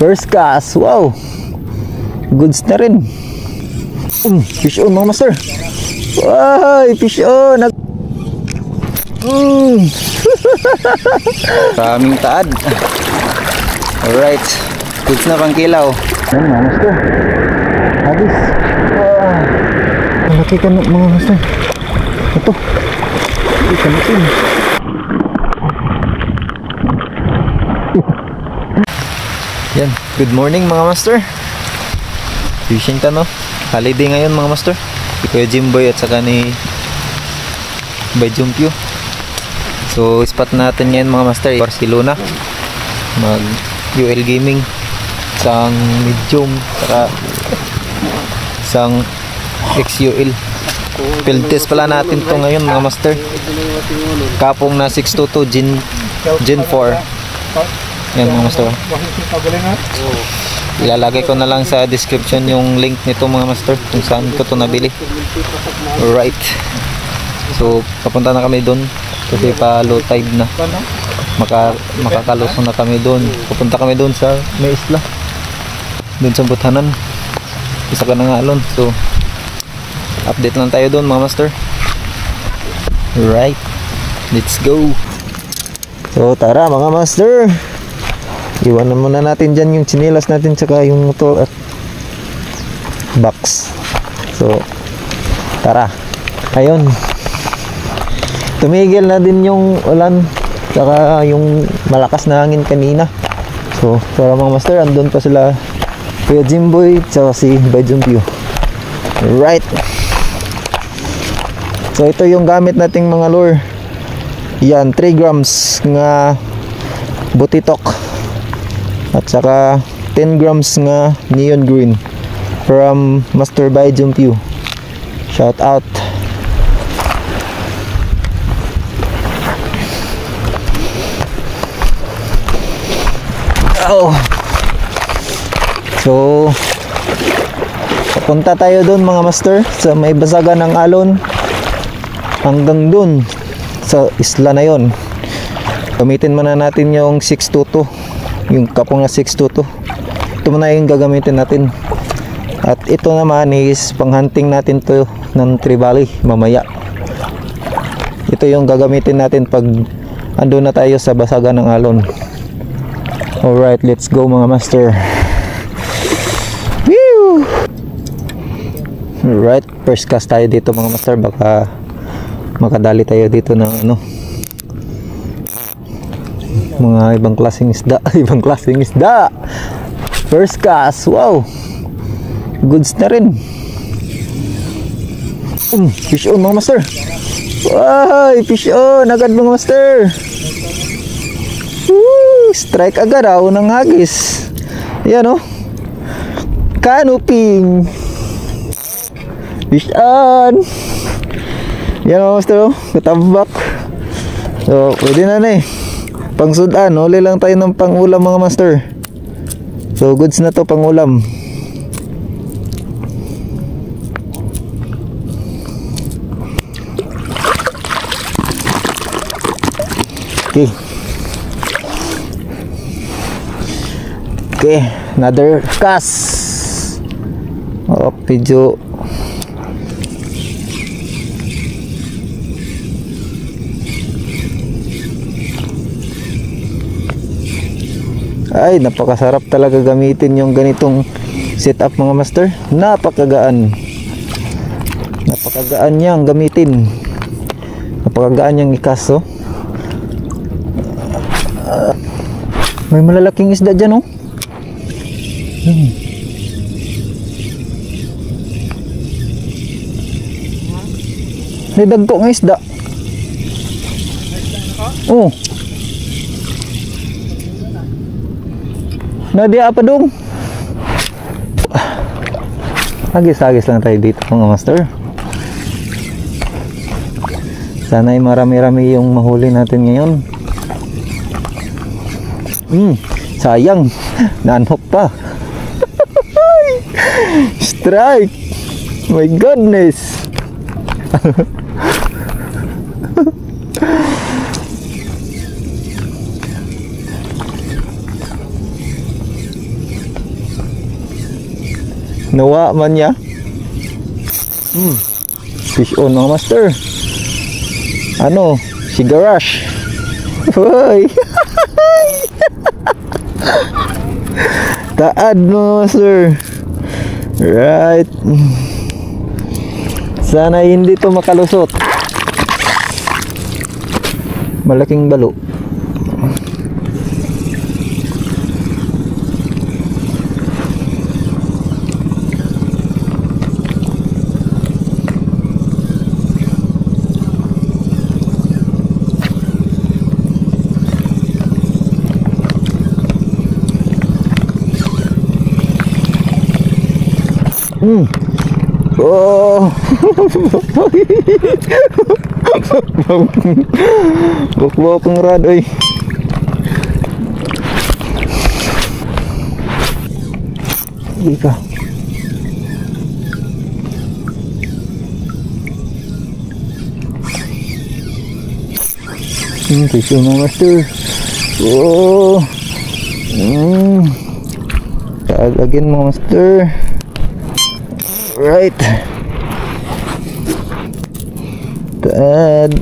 First cast, wow. Goods na rin. Fish on mga master. Ay, fish on. Maraming taad. Alright, goods na pang kilaw. Yan mga master. Habis. Malaki ka na mga master. Ito. Malaki ka natin. Yan, good morning mga master. Fishing ta no. Holiday ngayon mga master. Si Kuya Jimboy at saka ni Bay Jumpio. So spot natin ngayon mga master, Barcelona. Mag UL Gaming. Isang medium saka isang XUL. Field test pala natin to ngayon mga master. Kapong na 622 Gen 4. Yan mga master. Ilalagay ko na lang sa description yung link nito mga master kung saan ko to nabili. Alright. So papunta na kami doon kasi pa low tide na. Makakalusong na kami doon. Pupunta kami doon sa may isla. Doon sa Butanan. Isa ka na nga alon. So update lang tayo doon mga master. Alright. Let's go. So tara mga master. Iwanan muna natin dyan yung chinilas natin tsaka yung motor at box. So tara. Ayun. Tumigil na din yung ulan tsaka yung malakas na hangin kanina. So tara mga master, andun pa sila Kuya Jimboy tsaka si Bay Jumpio. Right. So ito yung gamit nating mga lure. Yan, 3 grams nga butitok at saka 10 grams nga neon green from Master Bay Jumpio. Shout out. Oh. So papunta tayo doon mga master sa may basagan ng alon hanggang doon sa isla na yon. Gamitin muna natin yung 622, yung kapong na 622. Ito muna yung gagamitin natin. At ito naman is panghunting natin to ng trevally mamaya. Ito yung gagamitin natin pag ando na tayo sa basagan ng alon. Alright, let's go mga master. Woo! Alright, first cast tayo dito mga master. Baka makadali tayo dito ng ano, mga ibang klaseng isda. Ibang klaseng isda. First cast, wow. Goods na rin. Fish on mga master. Ay, fish on agad mga master. Woo, strike agad ng hagis. Yan o. Canoping. Fish on. Yan mga master o. Katabak. So, pwede na eh. Pang sudan, huli lang tayo ng pangulam mga master. So, goods na to pangulam. Okay. Okay, another cast. Oh, video. Ay, napakasarap talaga gamitin yung ganitong setup mga master. Napakagaan. Napakagaan niyang gamitin. Napakagaan niyang ikaso. May malalaking isda dyan oh. May dagko ng isda. Oh. Nadia apa dong? Agis-agis lang tayo dito mga master. Sana ay marami-rami yung mahuli natin ngayon. Sayang. Nanhok pa. Strike. My goodness. Nawa man niya. Fish on mga master. Ano? Si Garash. Hoy. Taad mga master. Right. Sana hindi to makalusot. Malaking balo. Oh. Buk-buk ng rad, oy. Ika. Fish on mga master. Oh. Taag again mga master. Right. Taad.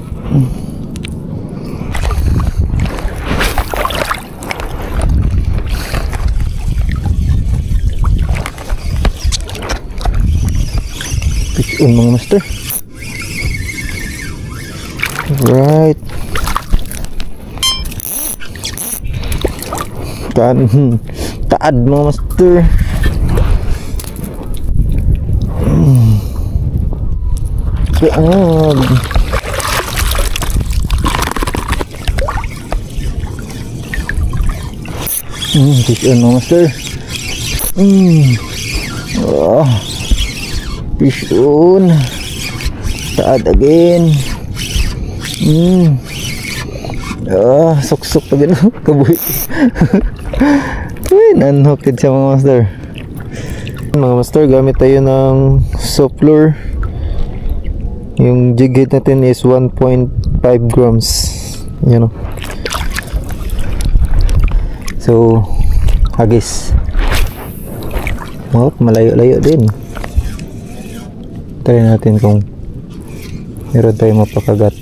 Fish on mga master. Right. Taad mga master. Taad. Fish on mga master. Oh. Fish on. Taad again. Sok-sok pa din. Kabuhi. Unhooked siya mga master. Mga master, gamit tayo ng soft lure. Yung jig head natin is 1.5 grams. You know. So, hagis. Malayo-layo din. Try natin kung meron tayong mapakagat.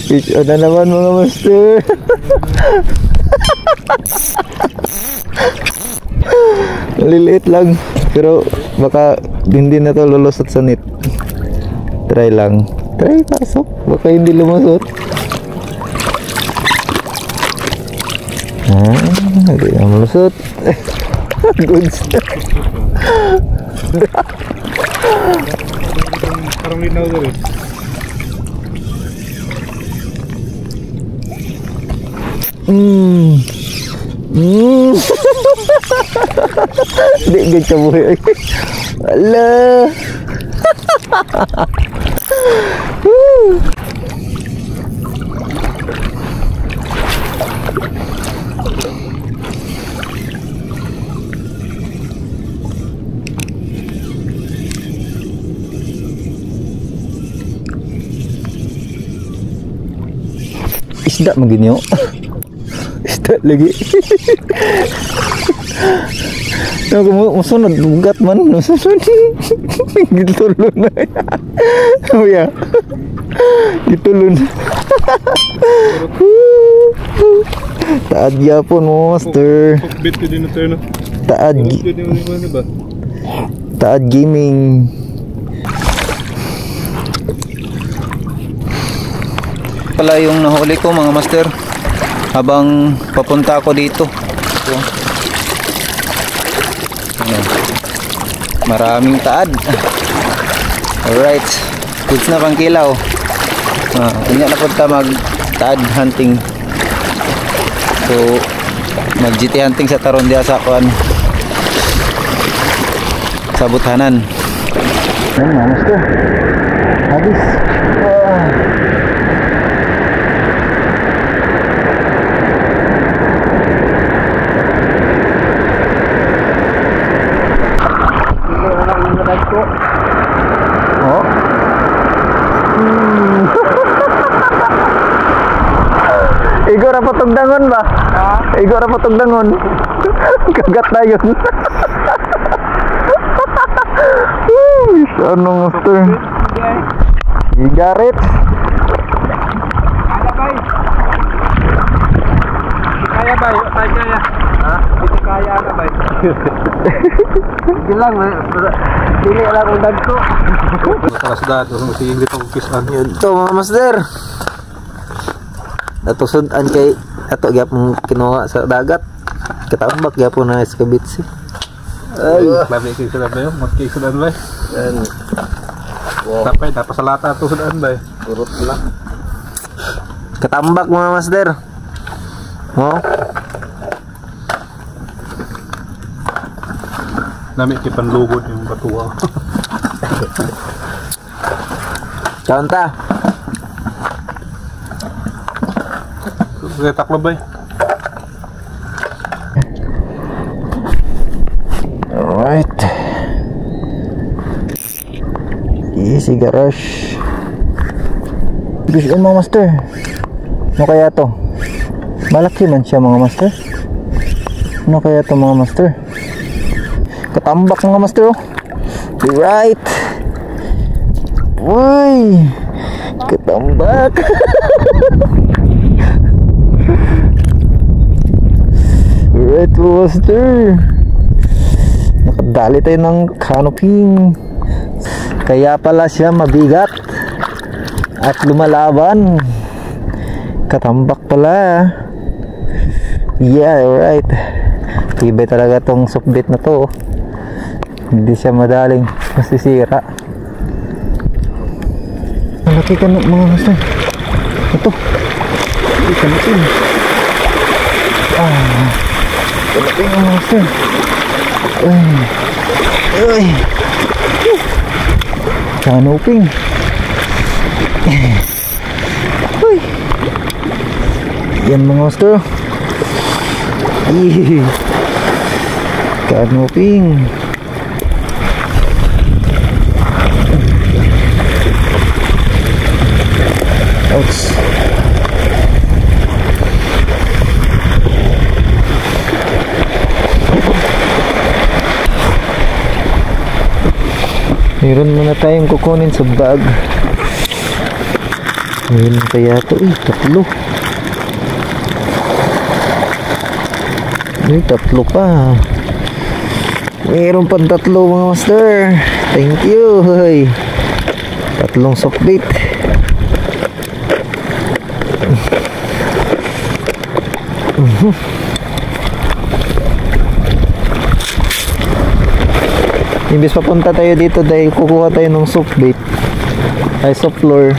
Fish on na naman mga master. Liliit lang, pero baka hindi na to lulusot sa net. Try lang. Try pasok, baka hindi lumusot. Hindi na malusot. Good stuff. Parang linaw na rin. Di gud kabuhi. Ala. Isda maginyo. Isda lagi. Musunod bugat man. Musunod. Gitulun na. Oh ya. Gitulun. Taad yapon mo master. Cockpit ko din ito, no? Taad gaming. Pala yung nahuli ko mga master habang papunta ako dito. So, maraming taad. Alright, goods na pang kilaw. Inya na punta mag taad hunting. So mag GT hunting sa taron diya sa kuan sa butanan. Ayun mga master, habis. Igor apa tugdangon ba? Igor apa tugdangon? Kagat na yun. Ano gusto? Sigaret. Kaya ba? Kaya. Ha? Hindi kaya na ba? Ilang, dili lang ang dagko. Matalas dati, masihing dito kong kisan. Ito mga master. Natusudan kay ato gyapon kinuha sa dagat. Katambak gyapon na sa kabitsi. Ay, labi kayo sudan ba yun? Magkay sudan ba? Tapay, napasalata ito sudan ba? Turot lang. Katambak mga master. Oh. Nami kipanlugod yung batuwa. Kanta. Kaya taklo ba? Alright. Easy garage. Fish on mga master. Ano kaya to? Malaki man siya mga master. Ano kaya to mga master? Katambak mga master oh. Right. Uy. Katambak. Right master. Nakadali tayo ng canoping. Kaya pala siya mabigat at lumalaban. Katambak pala. Yeah, right. Tibay talaga tong sukbit na to. Hindi siya madaling masisira. Malaki ka na mga master. Ito. Ito natin. Malaki mga master. Uy. Canoping. Uy. Yan mga master. Canoping. Ouch. Meron muna tayong kukunin sa bag. Meron kaya ito tatlo. Tatlo pa. Meron pang tatlo mga master. Thank you. Hey. Tatlong soft bait. Imbis papunta tayo dito dahil kukuha tayo ng soft bait ay soft floor.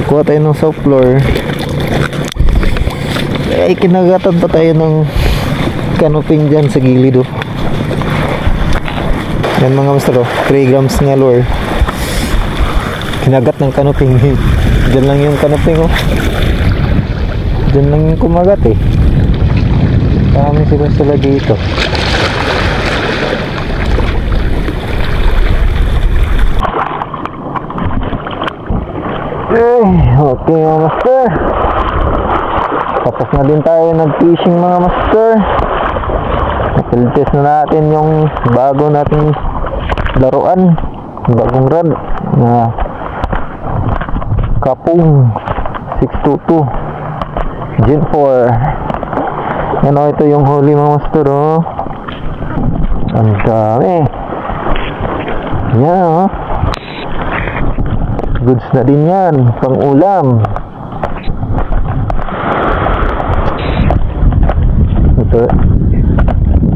Kukuha tayo ng soft floor ay kinagatan pa tayo ng canoping dyan sa gilid oh. Yan mga master oh, 3 grams nga lure. Kinagat ng canoping. Dyan lang yung canoping oh. Dyan lang yung kumagat eh. Kami sila dito. Okay mga master, tapos na din tayo nag-fishing mga master. Napilitis na natin yung bago nating laruan, bagong rod na Kapung 622 Gen 4. Yan o, ito yung huli mga master oh. Ang dami. Yan oh, goods na din yan, pang ulam.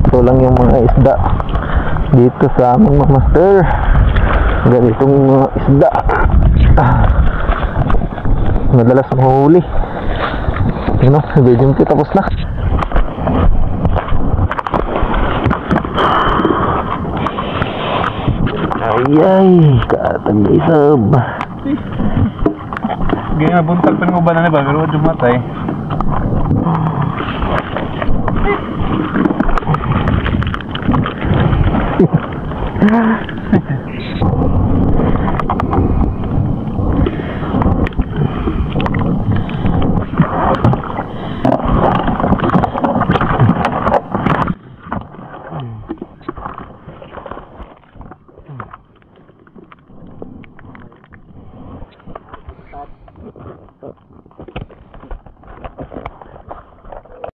Ito lang yung mga isda dito sa aming mga master. Ganitong mga isda madalas mahuli. Ano, video ko tapos na. Ay, katag-isab. Ganyan, buntag pa ng uban na ba? Pero wala matay.